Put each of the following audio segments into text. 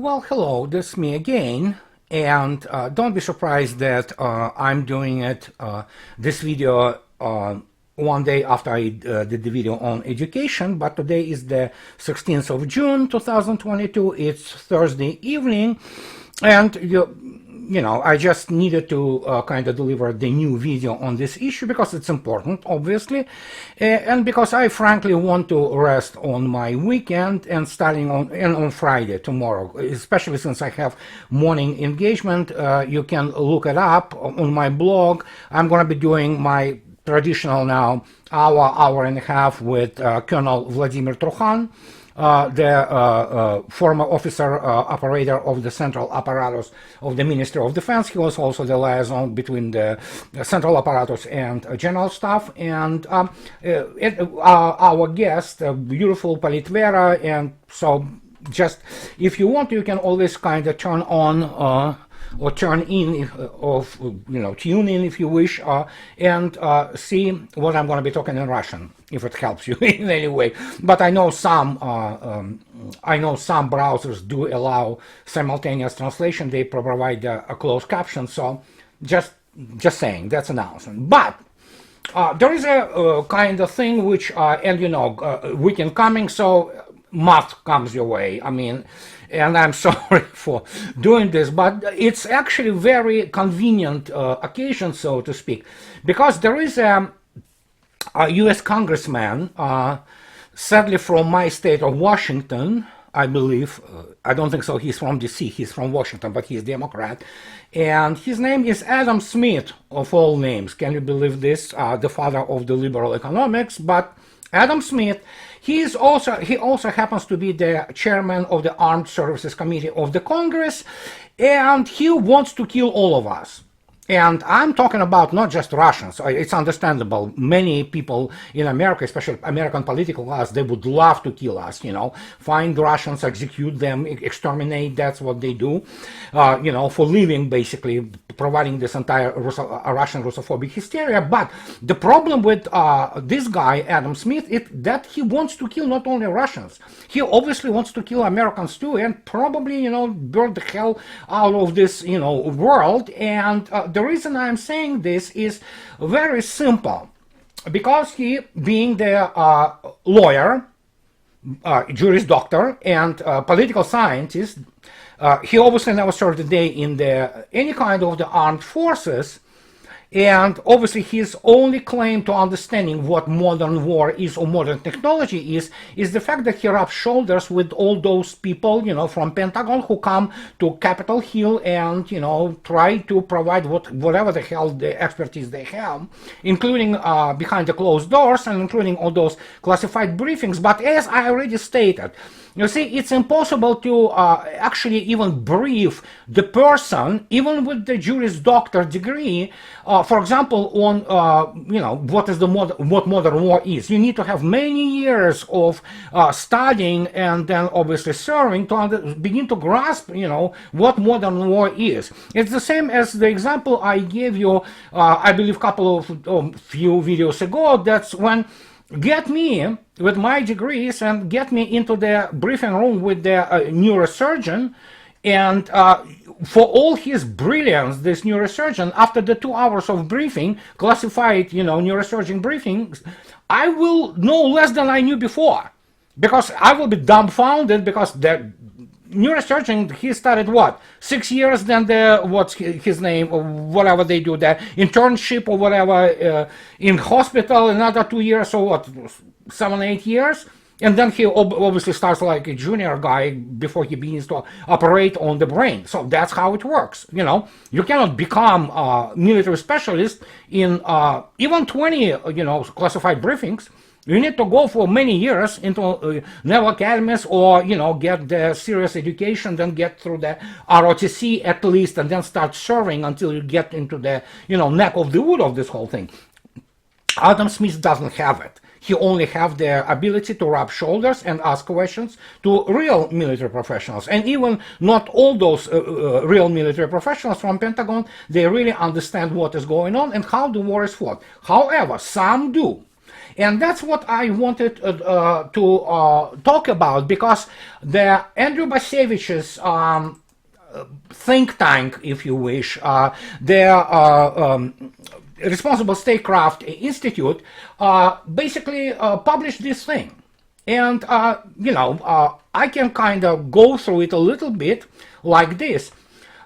Well, hello, this is me again, and don't be surprised that I'm doing this video one day after I did the video on education, but today is the 16th of June 2022. It's Thursday evening, and I just needed to kind of deliver the new video on this issue because it's important, obviously, and because I frankly want to rest on my weekend and starting on Friday tomorrow, especially since I have morning engagement. You can look it up on my blog. I'm going to be doing my traditional now hour and a half with Colonel Vladimir Trukhan, the former officer operator of the central apparatus of the Ministry of Defense. He was also the liaison between the central apparatus and general staff. And our guest, beautiful Politvera. And so just if you want, you can always kind of turn on or turn in, tune in if you wish, and see what I'm going to be talking in Russian, if it helps you in any way. But I know some browsers do allow simultaneous translation. They provide a closed caption. So just saying, that's an announcement. But there is a kind of thing which, weekend coming, so math comes your way. I mean, and I'm sorry for doing this, but it's actually very convenient occasion, so to speak, because there is a U.S. congressman, sadly from my state of Washington, I believe. I don't think so. He's from D.C. He's from Washington, but he's Democrat, and his name is Adam Smith, of all names. Can you believe this? The father of the liberal economics, but Adam Smith. He also happens to be the chairman of the Armed Services Committee of the Congress, and he wants to kill all of us. And I'm talking about not just Russians. It's understandable. Many people in America, especially American political class, they would love to kill us, find Russians, execute them, exterminate. That's what they do, for living, basically, providing this entire Russian Russophobic hysteria. But the problem with this guy, Adam Smith, is that he wants to kill not only Russians. He obviously wants to kill Americans too, and probably, burn the hell out of this, world. And the reason I'm saying this is very simple, because he, being the lawyer, Juris Doctor, and political scientist, he obviously never served a day in any kind of the armed forces. And obviously his only claim to understanding what modern war is or modern technology is the fact that he rubs shoulders with all those people, from Pentagon who come to Capitol Hill and, try to provide whatever the hell the expertise they have, including behind the closed doors and including all those classified briefings. But as I already stated, you see, it's impossible to actually even brief the person, even with the Juris Doctor degree, for example, on what modern war is. You need to have many years of studying and then obviously serving to begin to grasp, what modern war is. It's the same as the example I gave you, I believe, few videos ago. That's when get me with my degrees and get me into the briefing room with the neurosurgeon, and for all his brilliance, this neurosurgeon, after the 2 hours of briefing, classified, neurosurgeon briefings, I will know less than I knew before, because I will be dumbfounded, because the neurosurgeon, he started 6 years, then what's his name, or whatever they do, the internship or whatever in hospital, another 2 years, or 7, 8 years, and then he obviously starts like a junior guy before he begins to operate on the brain. So that's how it works. You cannot become a military specialist in even 20 classified briefings. You need to go for many years into naval academies, or get the serious education, then get through the ROTC at least, and then start serving until you get into the neck of the wood of this whole thing. Adam Smith doesn't have it. He only have the ability to rub shoulders and ask questions to real military professionals. And even not all those real military professionals from Pentagon, they really understand what is going on and how the war is fought. However, some do. And that's what I wanted to talk about, because the Andrew Basevich's think tank, if you wish, their Responsible Statecraft Institute, basically published this thing. And, I can kind of go through it a little bit like this.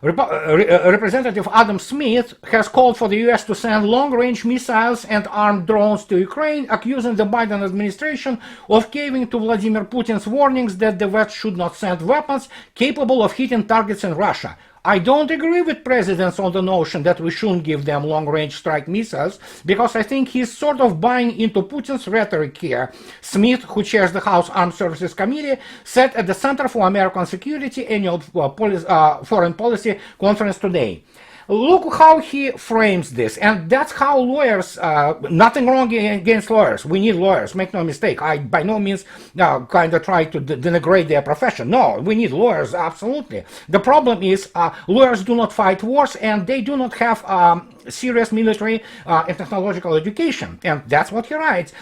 Representative Adam Smith has called for the US to send long-range missiles and armed drones to Ukraine, accusing the Biden administration of caving to Vladimir Putin's warnings that the West should not send weapons capable of hitting targets in Russia. I don't agree with presidents on the notion that we shouldn't give them long-range strike missiles, because I think he's sort of buying into Putin's rhetoric here. Smith, who chairs the House Armed Services Committee, said at the Center for American Security annual foreign policy conference today. Look how he frames this, and that's how lawyers, nothing wrong against lawyers, we need lawyers, make no mistake. I by no means kind of try to denigrate their profession. No, we need lawyers, absolutely. The problem is lawyers do not fight wars, and they do not have serious military and technological education. And that's what he writes,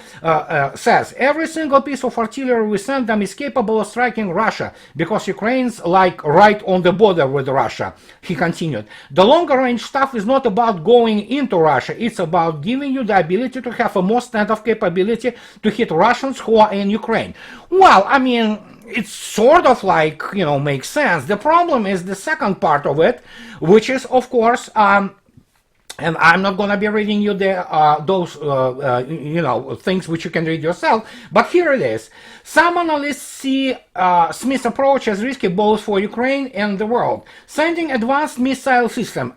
says, every single piece of artillery we send them is capable of striking Russia, because Ukraine's like right on the border with Russia, he continued. The longer range stuff is not about going into Russia, it's about giving you the ability to have a more standoff capability to hit Russians who are in Ukraine. Well, I mean, it's sort of like, makes sense. The problem is the second part of it, which is, of course, and I'm not going to be reading you those things which you can read yourself, but here it is. Some analysts see Smith's approach as risky both for Ukraine and the world. Sending advanced missile system.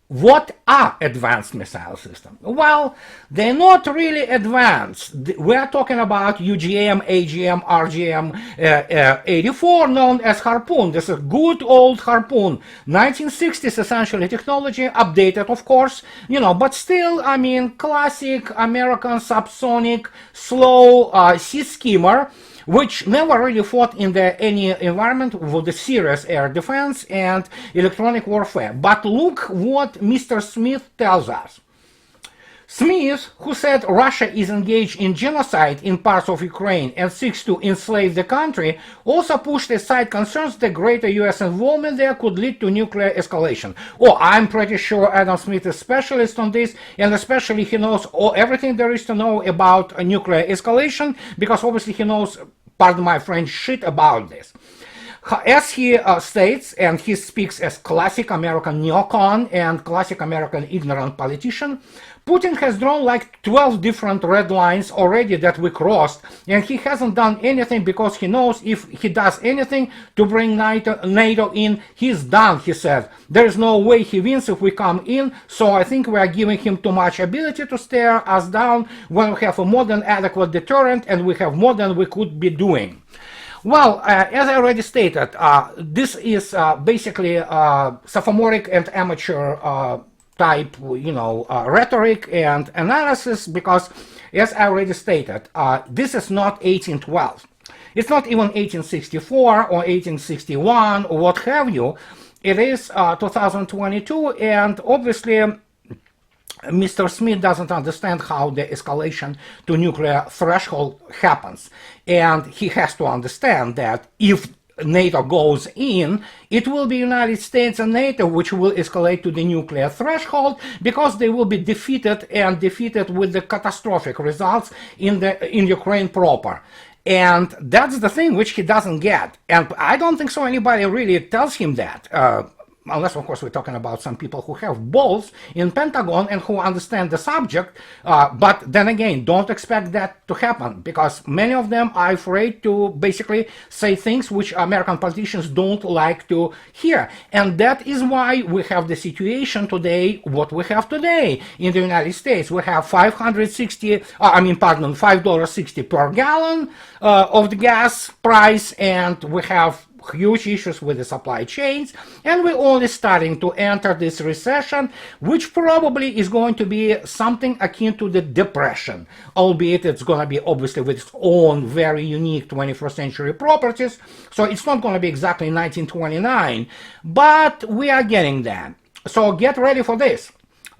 What are advanced missile systems? Well, they're not really advanced. We're talking about UGM, AGM, RGM 84, known as Harpoon. This is a good old Harpoon. 1960s essentially technology, updated of course, but still, I mean, classic American subsonic, slow sea skimmer, which never really fought in any environment with the serious air defense and electronic warfare. But look what Mr. Smith tells us. Smith, who said Russia is engaged in genocide in parts of Ukraine and seeks to enslave the country, also pushed aside concerns that greater US involvement there could lead to nuclear escalation. I'm pretty sure Adam Smith is a specialist on this, and especially he knows everything there is to know about nuclear escalation, because obviously he knows, pardon my French, shit about this. As he states, and he speaks as classic American neocon and classic American ignorant politician, Putin has drawn like 12 different red lines already that we crossed, and he hasn't done anything because he knows if he does anything to bring NATO in, he's done, he said. There is no way he wins if we come in, so I think we are giving him too much ability to stare us down when we have a more than adequate deterrent and we have more than we could be doing. Well, as I already stated, this is basically sophomoric and amateur type, rhetoric and analysis, because, as I already stated, this is not 1812. It's not even 1864 or 1861 or what have you. It is 2022, and obviously Mr. Smith doesn't understand how the escalation to nuclear threshold happens. And he has to understand that if NATO goes in, it will be United States and NATO which will escalate to the nuclear threshold, because they will be defeated, and defeated with the catastrophic results in Ukraine proper. And that's the thing which he doesn't get. And I don't think so anybody really tells him that. Unless, of course, we're talking about some people who have balls in Pentagon and who understand the subject. But then again, don't expect that to happen, because many of them are afraid to basically say things which American politicians don't like to hear. And that is why we have the situation today, what we have today in the United States. We have $5.60 per gallon of the gas price, and we have huge issues with the supply chains, and we're only starting to enter this recession, which probably is going to be something akin to the depression, albeit it's going to be obviously with its own very unique 21st century properties, so it's not going to be exactly 1929, but we are getting that. So get ready for this.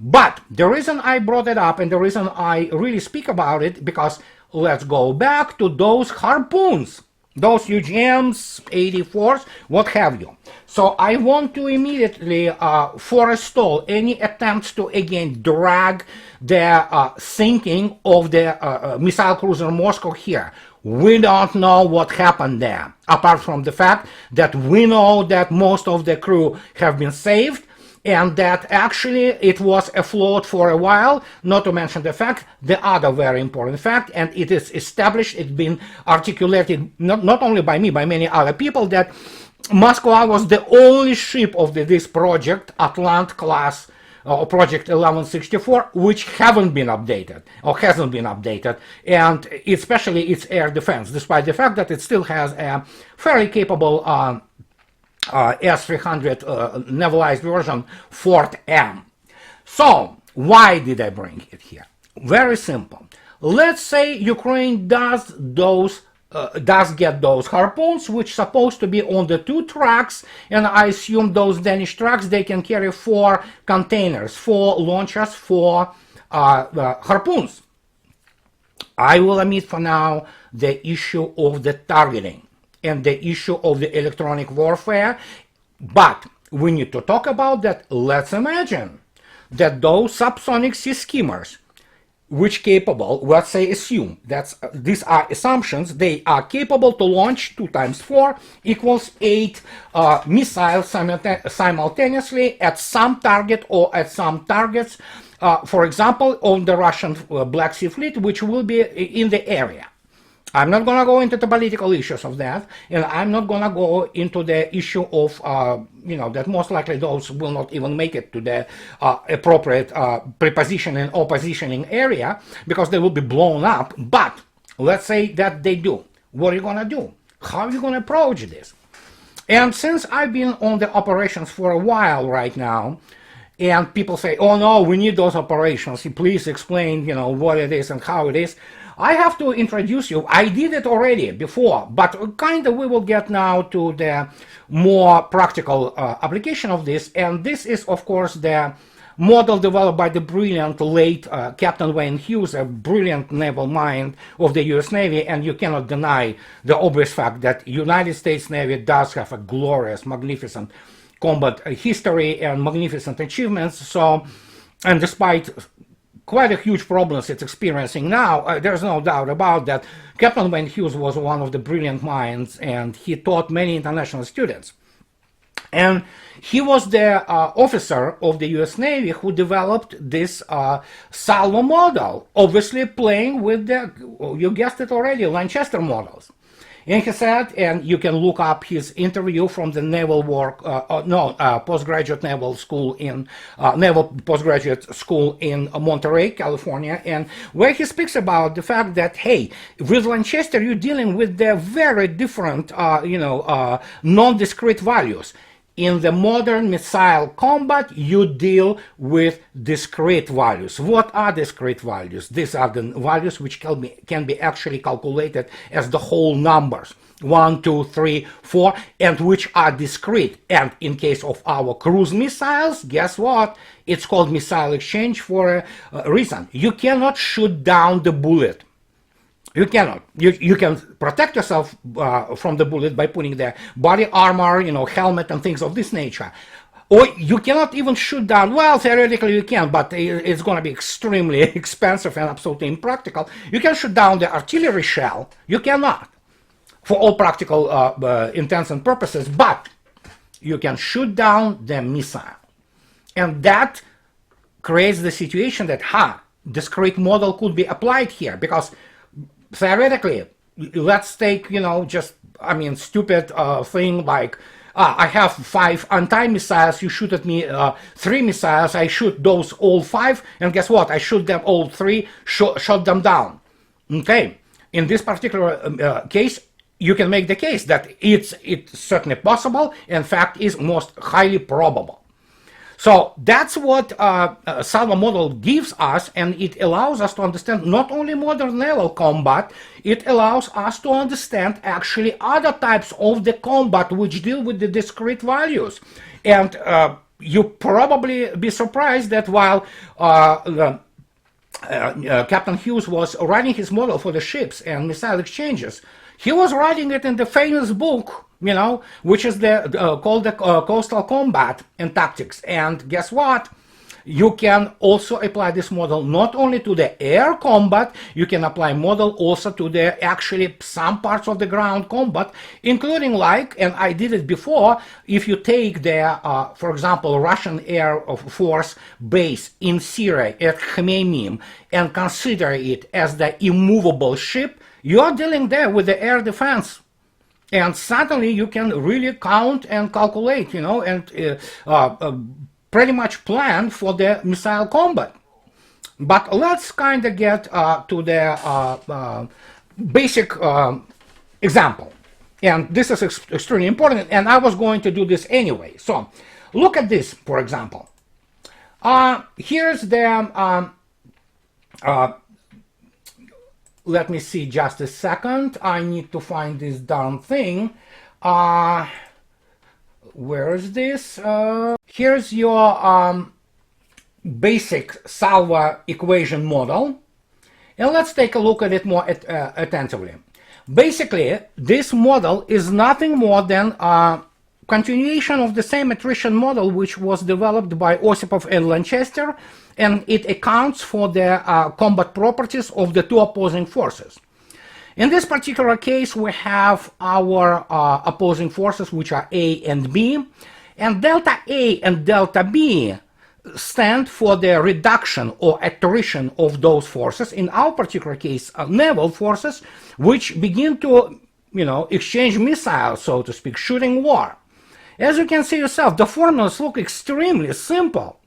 But the reason I brought it up and the reason I really speak about it, because let's go back to those Harpoons, those UGMs, 84s, what have you. So I want to immediately forestall any attempts to again drag the sinking of the missile cruiser Moscow here. We don't know what happened there, apart from the fact that we know that most of the crew have been saved, and that actually it was afloat for a while, not to mention the fact, the other very important fact, and it is established, it's been articulated not only by me, by many other people, that Moskva was the only ship of this project, Atlant class, Project 1164, which haven't been updated, or hasn't been updated, and especially its air defense, despite the fact that it still has a fairly capable S-300 navalized version, Fort M. So, why did I bring it here? Very simple. Let's say Ukraine does get those Harpoons, which supposed to be on the 2 tracks, and I assume those Danish tracks, they can carry 4 containers, 4 launchers for Harpoons. I will omit for now the issue of the targeting and the issue of the electronic warfare, but we need to talk about that. Let's imagine that those subsonic sea skimmers, which capable, let's say assume, these are assumptions, they are capable to launch 2 times 4 equals 8 missiles simultaneously at some target or at some targets, for example, on the Russian Black Sea Fleet, which will be in the area. I'm not going to go into the political issues of that, and I'm not going to go into the issue of, that most likely those will not even make it to the appropriate prepositioning or positioning area, because they will be blown up. But let's say that they do. What are you going to do? How are you going to approach this? And since I've been on the operations for a while right now, and people say, oh no, we need those operations, please explain, what it is and how it is, I have to introduce you. I did it already before, but kind of we will get now to the more practical application of this. And this is, of course, the model developed by the brilliant late Captain Wayne Hughes, a brilliant naval mind of the US Navy. And you cannot deny the obvious fact that United States Navy does have a glorious, magnificent combat history and magnificent achievements. So, and despite quite a huge problems it's experiencing now, there's no doubt about that. Captain Wayne Hughes was one of the brilliant minds, and he taught many international students. And he was the officer of the US Navy who developed this Salvo model, obviously playing with the, you guessed it already, Lanchester models. And he said, and you can look up his interview from the naval postgraduate naval school in naval postgraduate school in Monterey, California, and where he speaks about the fact that, hey, with Lanchester you're dealing with the very different, non-discrete values. In the modern missile combat, you deal with discrete values. What are discrete values? These are the values which can be actually calculated as the whole numbers. 1, 2, 3, 4, and which are discrete. And in case of our cruise missiles, guess what? It's called missile exchange for a reason. You cannot shoot down the bullet. You cannot. You can protect yourself from the bullet by putting the body armor, helmet and things of this nature. Or you cannot even shoot down, well, theoretically you can, but it's going to be extremely expensive and absolutely impractical. You can shoot down the artillery shell. You cannot, for all practical intents and purposes, but you can shoot down the missile. And that creates the situation that, discrete model could be applied here, because theoretically, let's take, stupid thing like, I have 5 anti-missiles, you shoot at me 3 missiles, I shoot those all 5, and guess what? I shoot them all 3, shot them down. Okay, in this particular case, you can make the case that it's certainly possible, in fact, is most highly probable. So that's what Salvo model gives us, and it allows us to understand not only modern naval combat, it allows us to understand actually other types of the combat which deal with the discrete values. And you probably be surprised that while Captain Hughes was writing his model for the ships and missile exchanges, he was writing it in the famous book, which is called the Coastal Combat and Tactics. And guess what? You can also apply this model not only to the air combat, you can apply model also to the actually some parts of the ground combat, including and I did it before, if you take the, for example, Russian Air Force base in Syria at Khmeimim and consider it as the immovable ship, you are dealing there with the air defense. And suddenly you can really count and calculate, and pretty much plan for the missile combat. But let's kind of get to the basic example. And this is extremely important, and I was going to do this anyway. So look at this, for example. Here's the, let me see just a second. I need to find this darn thing. Where is this? Here's your basic Salvo equation model. And let's take a look at it more attentively. Basically, this model is nothing more than a continuation of the same attrition model which was developed by Osipov and Lanchester, and it accounts for the combat properties of the two opposing forces. In this particular case, we have our opposing forces, which are A and B, and delta A and delta B stand for the reduction or attrition of those forces, in our particular case, naval forces, which begin to, exchange missiles, so to speak, shooting war. As you can see yourself, the formulas look extremely simple.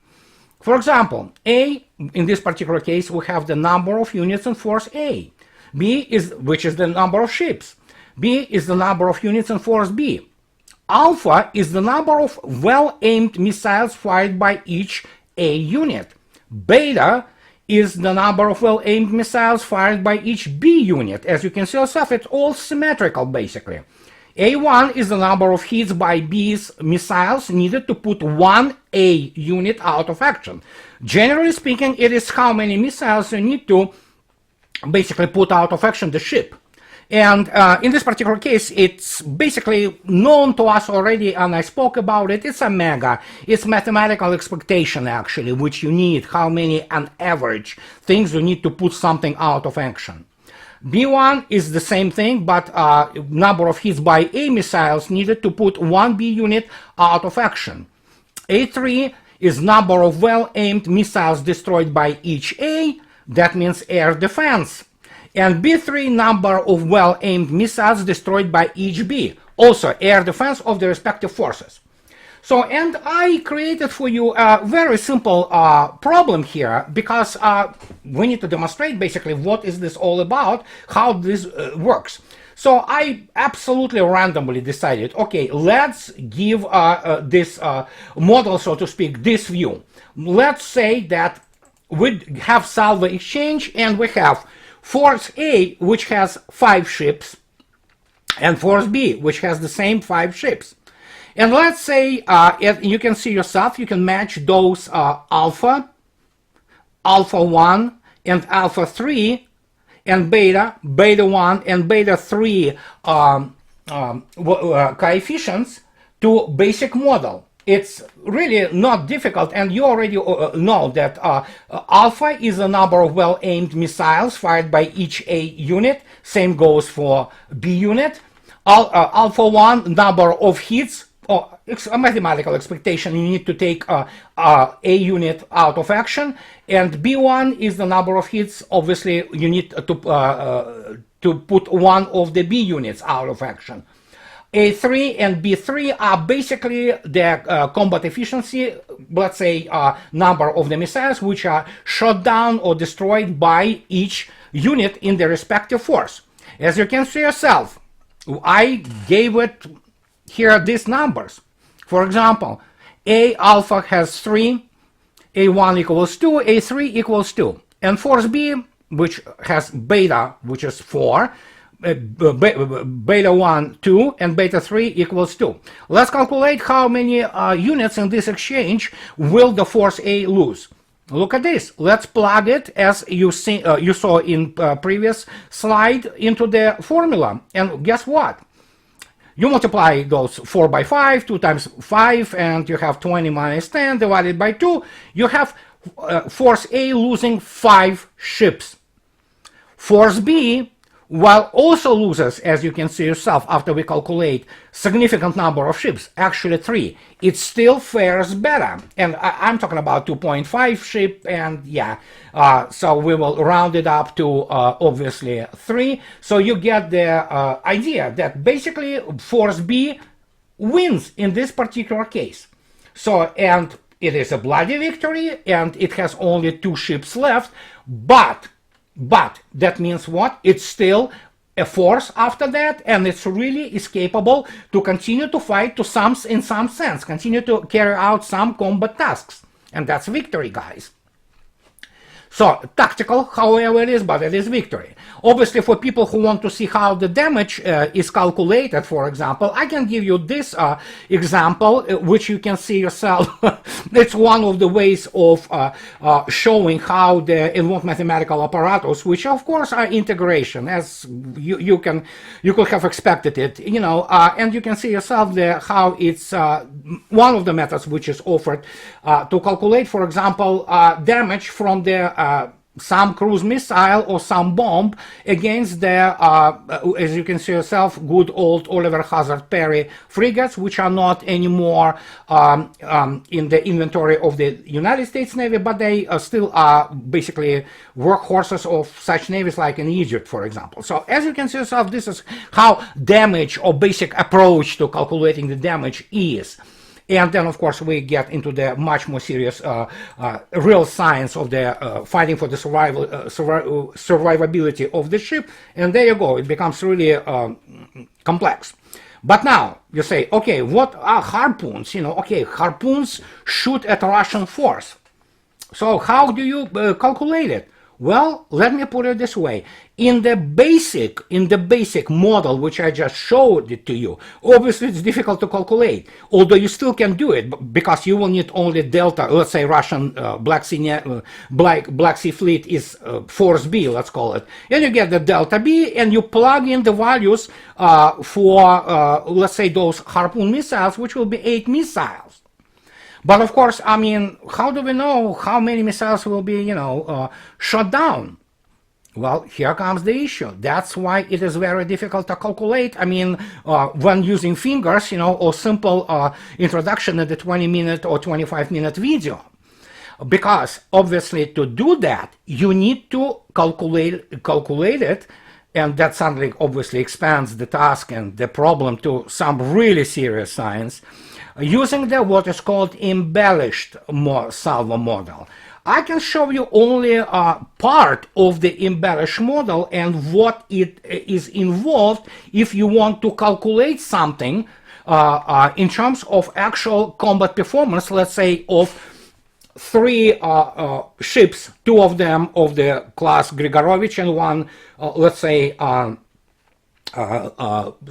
For example, A, in this particular case, we have the number of units in force A. B which is the number of ships. B is the number of units in force B. Alpha is the number of well-aimed missiles fired by each A unit. Beta is the number of well-aimed missiles fired by each B unit. As you can see yourself, it's all symmetrical basically. A1 is the number of hits by B's missiles needed to put one A unit out of action. Generally speaking, it is how many missiles you need to basically put out of action the ship. And in this particular case, it's basically known to us already, and I spoke about it. It's a mega. It's mathematical expectation, actually, which you need, how many on average things you need to put something out of action. B1 is the same thing, but number of hits by A missiles needed to put one B unit out of action. A3 is number of well-aimed missiles destroyed by each A. That means air defense. And B3, number of well-aimed missiles destroyed by each B. Also air defense of the respective forces. So, and I created for you a very simple problem here, because we need to demonstrate basically what is this all about, how this works. So I absolutely randomly decided, okay, let's give this model, so to speak, this view. Let's say that we have Salvo exchange, and we have force A, which has 5 ships, and force B, which has the same 5 ships. And let's say, you can see yourself, you can match those alpha, alpha 1, and alpha 3, and beta, beta 1, and beta 3 coefficients to basic model. It's really not difficult, and you already know that alpha is the number of well-aimed missiles fired by each A unit. Same goes for B unit. Alpha 1, number of hits, or a mathematical expectation, you need to take A unit out of action, and B1 is the number of hits. Obviously, you need to put one of the B units out of action. A3 and B3 are basically the combat efficiency, let's say number of the missiles which are shot down or destroyed by each unit in the respective force. As you can see yourself, I gave it here these numbers. For example, A alpha has 3, A1 equals 2, A3 equals 2. And force B, which has beta, which is 4, beta 1 2 and beta 3 equals 2. Let's calculate how many units in this exchange will the force A lose. Look at this. Let's plug it, as you saw in previous slide, into the formula, and guess what? You multiply those 4 by 5, 2 times 5, and you have 20 minus 10 divided by 2. You have force A losing 5 ships. Force B, while also loses, as you can see yourself after we calculate, significant number of ships, actually 3, it still fares better. And I'm talking about 2.5 ship, and yeah, so we will round it up to obviously 3. So you get the idea that basically force B wins in this particular case. So, and it is a bloody victory, and it has only 2 ships left, but that means what? It's still a force after that, and it's really is capable to continue to fight in some sense, continue to carry out some combat tasks. And that's victory, guys. So, tactical, however it is, but it is victory. Obviously, for people who want to see how the damage is calculated, for example, I can give you this example, which you can see yourself. It's one of the ways of showing how the involved mathematical apparatus, which of course are integration, as you could have expected it, you know, and you can see yourself there how it's one of the methods which is offered to calculate, for example, damage from the some cruise missile or some bomb against the, as you can see yourself, good old Oliver Hazard Perry frigates, which are not anymore in the inventory of the United States Navy, but they still are basically workhorses of such navies like in Egypt, for example. So as you can see yourself, this is how damage or basic approach to calculating the damage is. And then, of course, we get into the much more serious real science of the fighting for the survivability of the ship. And there you go. It becomes really complex. But now you say, okay, what are harpoons? You know, okay, harpoons shoot at a Russian force. So how do you calculate it? Well, let me put it this way. In the basic model, which I just showed it to you, obviously it's difficult to calculate, although you still can do it because you will need only delta. Let's say Russian Black Sea Fleet is force B, let's call it, and you get the delta B, and you plug in the values for let's say those Harpoon missiles, which will be 8 missiles. But of course, I mean, how do we know how many missiles will be, you know, shot down? Well, here comes the issue. That's why it is very difficult to calculate. I mean, when using fingers, you know, or simple introduction in the 20-minute or 25-minute video. Because obviously to do that, you need to calculate it, and that suddenly obviously expands the task and the problem to some really serious science, using the what is called embellished salvo model. I can show you only part of the embellished model and what it is involved if you want to calculate something in terms of actual combat performance, let's say of 3 ships, 2 of them of the class Grigorovich and 1, let's say,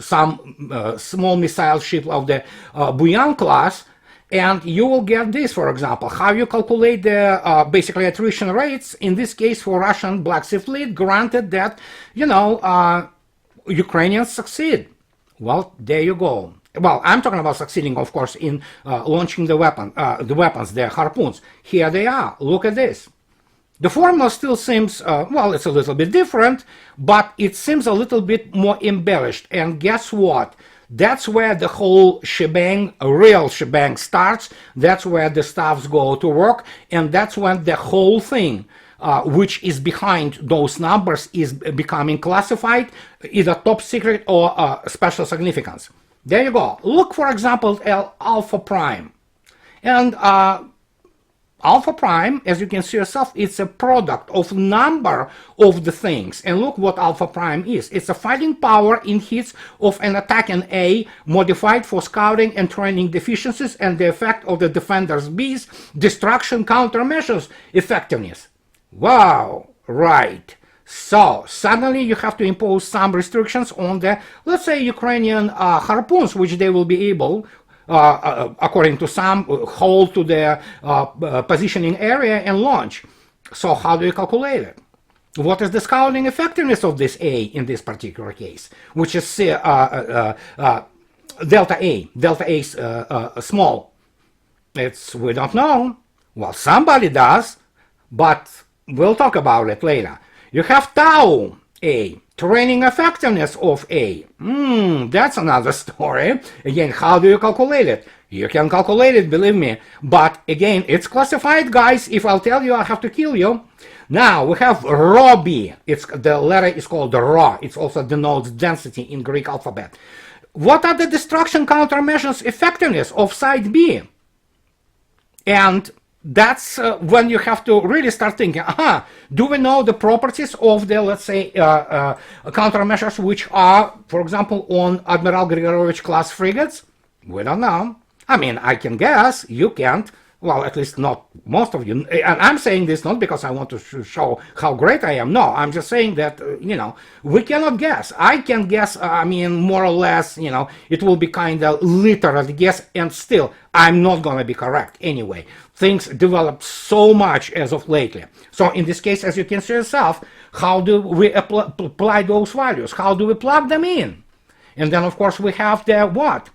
some small missile ship of the Buyan class, and you will get this, for example, how you calculate the basically attrition rates, in this case for Russian Black Sea Fleet, granted that, you know, Ukrainians succeed. Well, there you go. Well, I'm talking about succeeding, of course, in launching the weapons, the harpoons. Here they are. Look at this. The formula still seems, well, it's a little bit different, but it seems a little bit more embellished. And guess what? That's where the whole shebang, a real shebang starts. That's where the staffs go to work. And that's when the whole thing, which is behind those numbers, is becoming classified, either top secret or special significance. There you go. Look, for example, at alpha prime. And alpha prime, as you can see yourself, it's a product of number of the things. And look what alpha prime is. It's a fighting power in hits of an attacking A modified for scouting and training deficiencies and the effect of the defender's B's destruction countermeasures effectiveness. Wow, right. So suddenly you have to impose some restrictions on the, let's say, Ukrainian Harpoons, which they will be able, according to some, hold to the positioning area and launch. So how do you calculate it? What is the scouting effectiveness of this A in this particular case, which is delta A? Delta A is small. We don't know. Well, somebody does, but we'll talk about it later. You have tau A, training effectiveness of A. That's another story. Again, how do you calculate it? You can calculate it, believe me. But again, it's classified, guys. If I'll tell you, I'll have to kill you. Now we have rho B. The letter is called rho. It also denotes density in Greek alphabet. What are the destruction countermeasures effectiveness of side B? And that's when you have to really start thinking, do we know the properties of the, let's say, countermeasures which are, for example, on Admiral Grigorovich class frigates? We don't know. I mean, I can guess, you can't. Well, at least not most of you. And I'm saying this not because I want to show how great I am. No, I'm just saying that, we cannot guess. I can guess, I mean, more or less, it will be kind of literal guess, and still, I'm not going to be correct anyway. Things develop so much as of lately. So in this case, as you can see yourself, how do we apply those values? How do we plug them in? And then, of course, we have the what?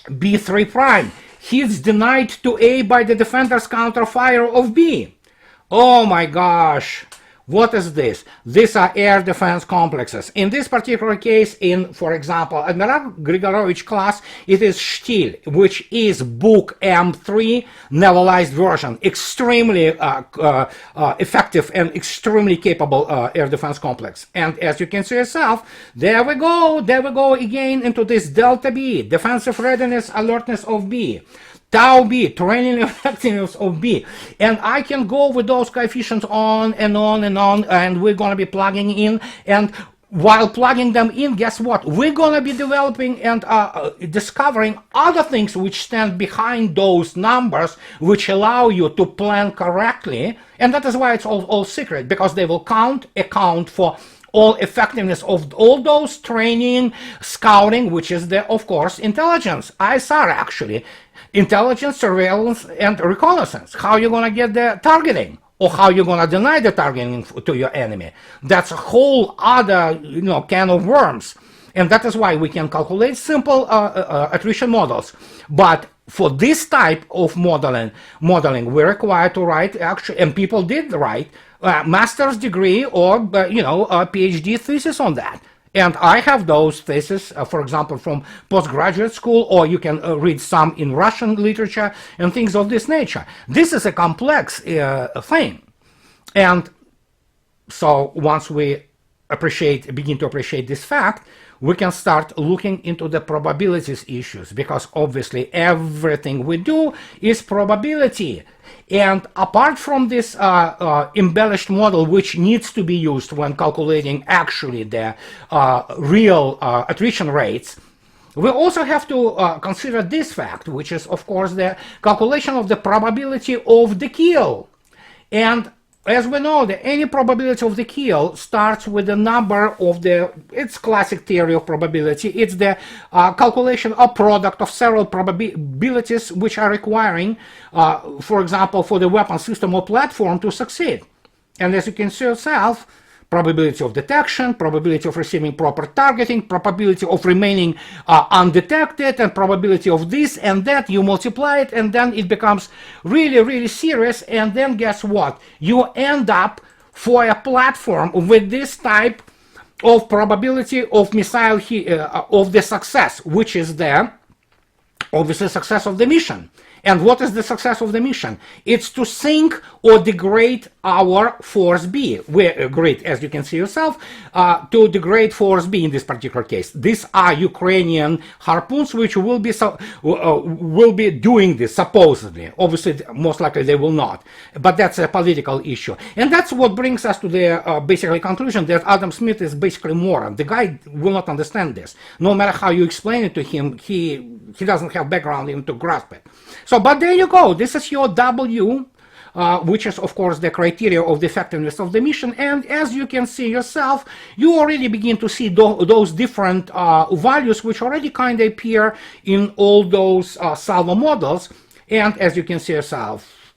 B3 prime. Hits denied to A by the defender's counterfire of B. Oh my gosh. What is this? These are air defense complexes. In this particular case, in, for example, Admiral Grigorovich class, it is Shtil, which is Book M3 navalized version. Extremely effective and extremely capable air defense complex. And as you can see yourself, there we go again into this delta B, defensive readiness alertness of B. Tau B, training effectiveness of B. And I can go with those coefficients on and on and on, and we're going to be plugging in. And while plugging them in, guess what? We're going to be developing and discovering other things which stand behind those numbers, which allow you to plan correctly. And that is why it's all secret, because they will account for all effectiveness of all those training, scouting, which is the, of course, intelligence, ISR actually. Intelligence, surveillance, and reconnaissance. How you're going to get the targeting, or how you're going to deny the targeting to your enemy. That's a whole other, can of worms. And that is why we can calculate simple attrition models. But for this type of modeling, we're required to write, actually, and people did write, master's degree or, a PhD thesis on that. And I have those theses, for example, from postgraduate school, or you can read some in Russian literature and things of this nature. This is a complex thing. And so once we begin to appreciate this fact, we can start looking into the probabilities issues, because obviously everything we do is probability. And apart from this embellished model, which needs to be used when calculating actually the real attrition rates, we also have to consider this fact, which is, of course, the calculation of the probability of the kill. And as we know, any probability of the kill starts with the number of it's classic theory of probability. It's the calculation of product of several probabilities which are requiring, for example, for the weapon system or platform to succeed. And as you can see yourself, probability of detection, probability of receiving proper targeting, probability of remaining undetected, and probability of this and that, you multiply it, and then it becomes really, really serious. And then guess what? You end up for a platform with this type of probability of missile of the success, which is the obviously success of the mission. And what is the success of the mission? It's to sink or degrade our Force B. We agreed, as you can see yourself, to degrade Force B in this particular case. These are Ukrainian Harpoons, which will be doing this, supposedly. Obviously, most likely they will not. But that's a political issue. And that's what brings us to the basically conclusion that Adam Smith is basically moron. The guy will not understand this. No matter how you explain it to him, he doesn't have background even to grasp it. So, but there you go. This is your W which is, of course, the criteria of the effectiveness of the mission. And as you can see yourself, you already begin to see those different values, which already kind of appear in all those Salvo models. And as you can see yourself,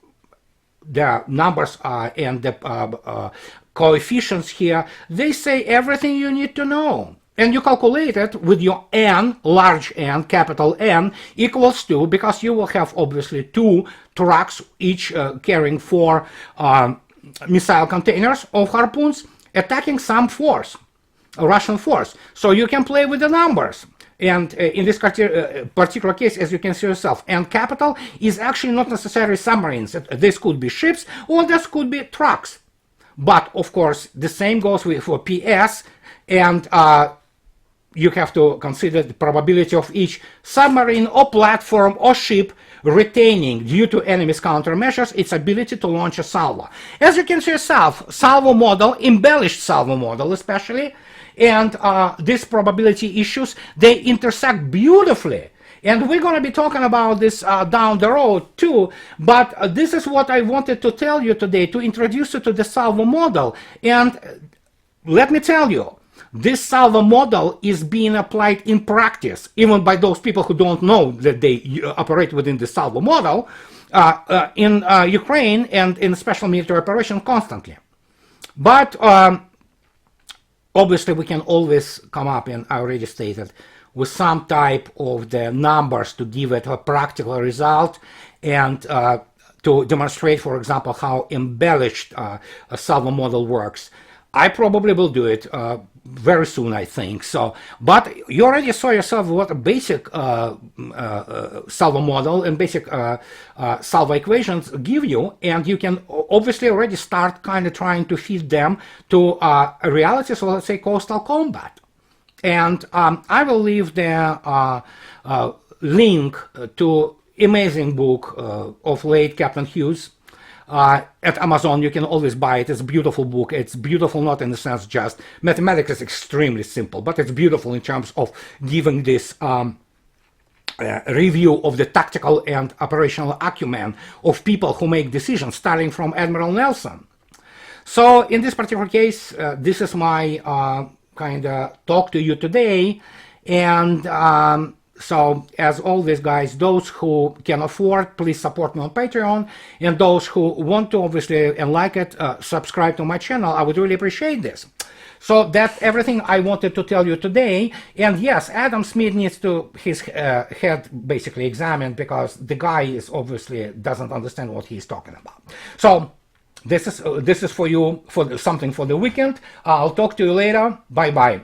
the numbers and the coefficients here, they say everything you need to know. And you calculate it with your N, large N, capital N, equals to, because you will have obviously 2 trucks, each carrying 4 missile containers of Harpoons, attacking some force, a Russian force. So you can play with the numbers. And in this particular case, as you can see yourself, N capital is actually not necessarily submarines. This could be ships, or this could be trucks. But of course, the same goes for PS, and you have to consider the probability of each submarine or platform or ship retaining, due to enemy's countermeasures, its ability to launch a salvo. As you can see yourself, salvo model, embellished salvo model especially, and these probability issues, they intersect beautifully. And we're going to be talking about this down the road too, but this is what I wanted to tell you today, to introduce you to the salvo model. And let me tell you, this salvo model is being applied in practice, even by those people who don't know that they operate within the salvo model, in Ukraine and in special military operations constantly. But obviously we can always come up, and I already stated, with some type of the numbers to give it a practical result, and to demonstrate, for example, how embellished a salvo model works. I probably will do it very soon, I think. So, but you already saw yourself what a basic salvo model and basic salvo equations give you, and you can obviously already start kind of trying to feed them to a reality, so let's say coastal combat. And I will leave the link to amazing book of late Captain Hughes at Amazon. You can always buy it. It's a beautiful book. It's beautiful not in the sense just mathematics is extremely simple, but it's beautiful in terms of giving this review of the tactical and operational acumen of people who make decisions, starting from Admiral Nelson. So in this particular case, this is my kind of talk to you today. And so as always, guys, those who can afford, please support me on Patreon, and those who want to obviously and like it, subscribe to my channel. I would really appreciate this. So that's everything I wanted to tell you today. And yes, Adam Smith needs to his head basically examined, because the guy is obviously doesn't understand what he's talking about. So this is for you, for something for the weekend. I'll talk to you later. Bye bye.